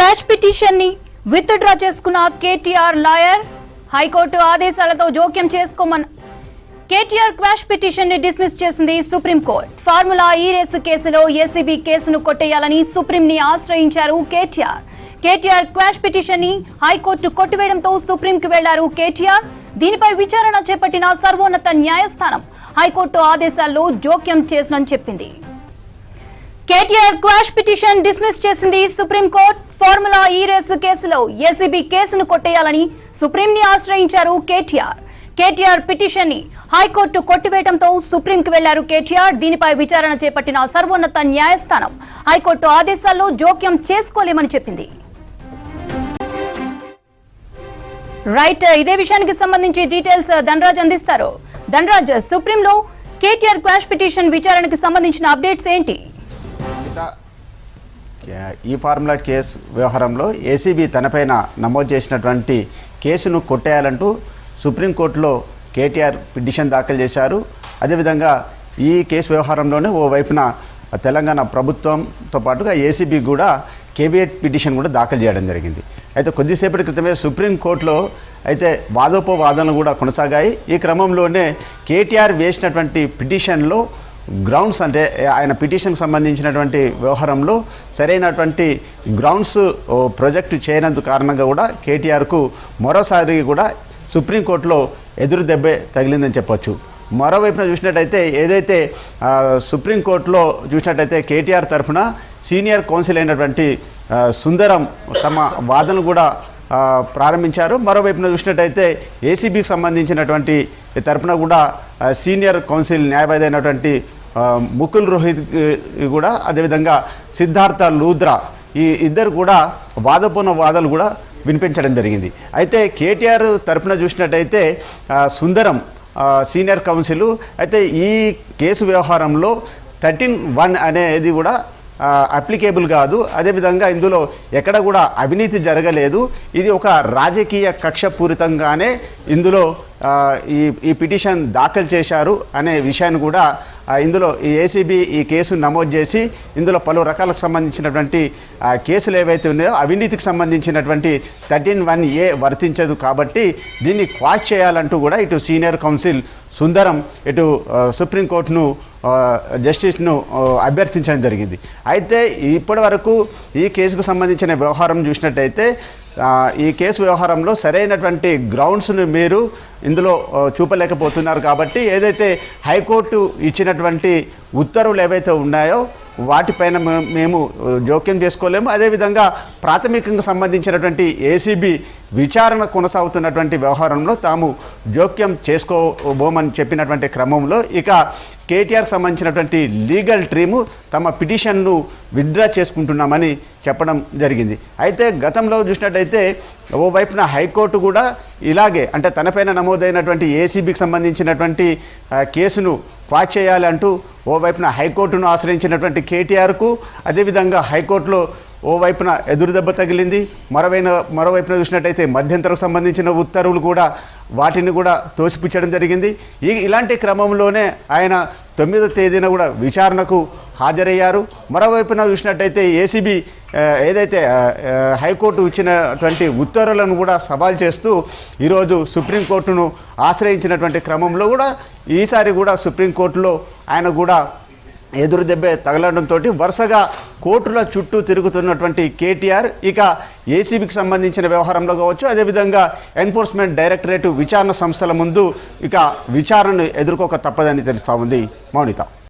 Quash petition ని withdraw చేసుకున్న KTR lawyer high court ఆదేశాలతో జోక్యం చేసుకోమన్న కేటీఆర్ క్వాష్ పిటిషన్ ని డిస్మిస్ చేసింది సుప్రీంకోర్టు. ఫార్ములా ఈ రేసు కేసులో ఏసీబీ కేసును కొట్టేయాలని సుప్రీం ని ఆశ్రయించారు కేటీఆర్. కేటీఆర్ క్వాష్ పిటిషన్ ని హైకోర్టు కొట్టివేయడంతో సుప్రీంకి వెళ్లారు కేటీఆర్. దీనిపై విచారణ చేపట్టిన సర్వోన్నత న్యాయస్థానం హైకోర్టు ఆదేశాల్లో జోక్యం చేసినని చెప్పింది. కేటీఆర్ క్వాష్ పిటిషన్ డిస్మిస్ చేసింది సుప్రీంకోర్టు. ఫార్ములా ఈ రేసు కేసులో ఏసీబీ కేసును కొట్టేయాలని సుప్రీంని ఆశ్రయించారు కేటీఆర్. కేటీఆర్ పిటిషన్ ని హైకోర్టు కొట్టివేయడంతో సుప్రీంకి వెళ్లారు కేటీఆర్. దీనిపై విచారణ చేపట్టిన సర్వోన్నత న్యాయస్థానం హైకోర్టు ఆదేశాల్లో జోక్యం చేసుకోలేమని చెప్పింది. రైట్, ఇదే విషయానికి సంబంధించి డీటెయిల్స్ ధనరాజ్ అందిస్తారు. ధనరాజ్, సుప్రీంలో కేటీఆర్ క్వాష్ పిటిషన్ విచారణకు సంబంధించిన అప్డేట్స్ ఏంటి? ఈ ఫార్ములా కేసు వ్యవహారంలో ఏసీబీ తనపైన నమోదు చేసినటువంటి కేసును కొట్టేయాలంటూ సుప్రీంకోర్టులో కేటీఆర్ పిటిషన్ దాఖలు చేశారు. అదేవిధంగా ఈ కేసు వ్యవహారంలోనే ఓవైపున తెలంగాణ ప్రభుత్వంతో పాటుగా ఏసీబీ కూడా కేబినెట్ పిటిషన్ కూడా దాఖలు చేయడం జరిగింది. అయితే కొద్దిసేపటి క్రితమే సుప్రీంకోర్టులో అయితే వాదోపవాదనలు కూడా కొనసాగాయి. ఈ క్రమంలోనే కేటీఆర్ వేసినటువంటి పిటిషన్లో గ్రౌండ్స్, అంటే ఆయన పిటిషన్కి సంబంధించినటువంటి వ్యవహారంలో సరైనటువంటి గ్రౌండ్స్ ప్రొజెక్ట్ చేయనందు కారణంగా కూడా కేటీఆర్కు మరోసారి కూడా సుప్రీంకోర్టులో ఎదురు దెబ్బే తగిలిందని చెప్పొచ్చు. మరోవైపున చూసినట్టయితే ఏదైతే సుప్రీంకోర్టులో చూసినట్టయితే కేటీఆర్ తరఫున సీనియర్ కౌన్సిల్ అయినటువంటి సుందరం తమ వాదనలు కూడా ప్రారంభించారు. మరోవైపున చూసినట్టయితే ఏసీబీకి సంబంధించినటువంటి తరఫున కూడా సీనియర్ కౌన్సిల్ న్యాయవాది అయినటువంటి ముకుల్ రోహిత్ కూడా, అదేవిధంగా సిద్ధార్థ లూద్రా, ఈ ఇద్దరు కూడా వాదనలు కూడా వినిపించడం జరిగింది. అయితే కేటీఆర్ తరఫున చూసినట్టయితే సుందరం సీనియర్ కౌన్సిల్ అయితే ఈ కేసు వ్యవహారంలో 13(1) అనేది కూడా అప్లికేబుల్ కాదు. అదేవిధంగా ఇందులో ఎక్కడ కూడా అవినీతి జరగలేదు. ఇది ఒక రాజకీయ కక్షపూరితంగానే ఇందులో ఈ పిటిషన్ దాఖలు చేశారు అనే విషయాన్ని కూడా ఇందులో ఈ ఏసీబీ ఈ కేసు నమోదు చేసి ఇందులో పలు రకాలకు సంబంధించినటువంటి కేసులు ఏవైతే ఉన్నాయో అవినీతికి సంబంధించినటువంటి 13(1)A వర్తించదు కాబట్టి దీన్ని క్వాష్ చేయాలంటూ కూడా ఇటు సీనియర్ కౌన్సిల్ సుందరం ఇటు సుప్రీంకోర్టును జస్టిస్ను అభ్యర్థించడం జరిగింది. అయితే ఇప్పటి వరకు ఈ కేసుకు సంబంధించిన వ్యవహారం చూసినట్టయితే ఈ కేసు వ్యవహారంలో సరైనటువంటి గ్రౌండ్స్ను మీరు ఇందులో చూపలేకపోతున్నారు కాబట్టి ఏదైతే హైకోర్టు ఇచ్చినటువంటి ఉత్తర్వులు ఏవైతే ఉన్నాయో వాటిపైన మేము జోక్యం చేసుకోలేము. అదేవిధంగా ప్రాథమికంగా సంబంధించినటువంటి ఏసీబీ విచారణ కొనసాగుతున్నటువంటి వ్యవహారంలో తాము జోక్యం చేసుకోబోమని చెప్పినటువంటి క్రమంలో ఇక కేటీఆర్కి సంబంధించినటువంటి లీగల్ టీము తమ పిటిషన్ను విత్డ్రా చేసుకుంటున్నామని చెప్పడం జరిగింది. అయితే గతంలో చూసినట్టయితే ఓవైపున హైకోర్టు కూడా ఇలాగే, అంటే తనపైన నమోదైనటువంటి ఏసీబీకి సంబంధించినటువంటి కేసును క్వాష్ చేయాలి అంటూ ఓవైపున హైకోర్టును ఆశ్రయించినటువంటి కేటీఆర్కు అదేవిధంగా హైకోర్టులో ఓవైపున ఎదురు దెబ్బ తగిలింది. మరోవైపున చూసినట్టయితే మధ్యంతరకు సంబంధించిన ఉత్తర్వులు కూడా వాటిని కూడా తోసిపుచ్చడం జరిగింది. ఇలాంటి క్రమంలోనే ఆయన 9వ తేదీన కూడా విచారణకు హాజరయ్యారు. మరోవైపున చూసినట్టయితే ఏసీబీ ఏదైతే హైకోర్టు ఇచ్చినటువంటి ఉత్తర్వులను కూడా సవాల్ చేస్తూ ఈరోజు సుప్రీంకోర్టును ఆశ్రయించినటువంటి క్రమంలో కూడా ఈసారి కూడా సుప్రీంకోర్టులో ఆయన కూడా ఎదురు దెబ్బే తగలడంతో వరుసగా కోర్టుల చుట్టూ తిరుగుతున్నటువంటి కేటీఆర్ ఇక ఏసీబీకి సంబంధించిన వ్యవహారంలో కావచ్చు, అదేవిధంగా ఎన్ఫోర్స్మెంట్ డైరెక్టరేట్ విచారణ సంస్థల ముందు ఇక విచారణను ఎదుర్కోక తప్పదని తెలుస్తూ ఉంది. మౌనిత.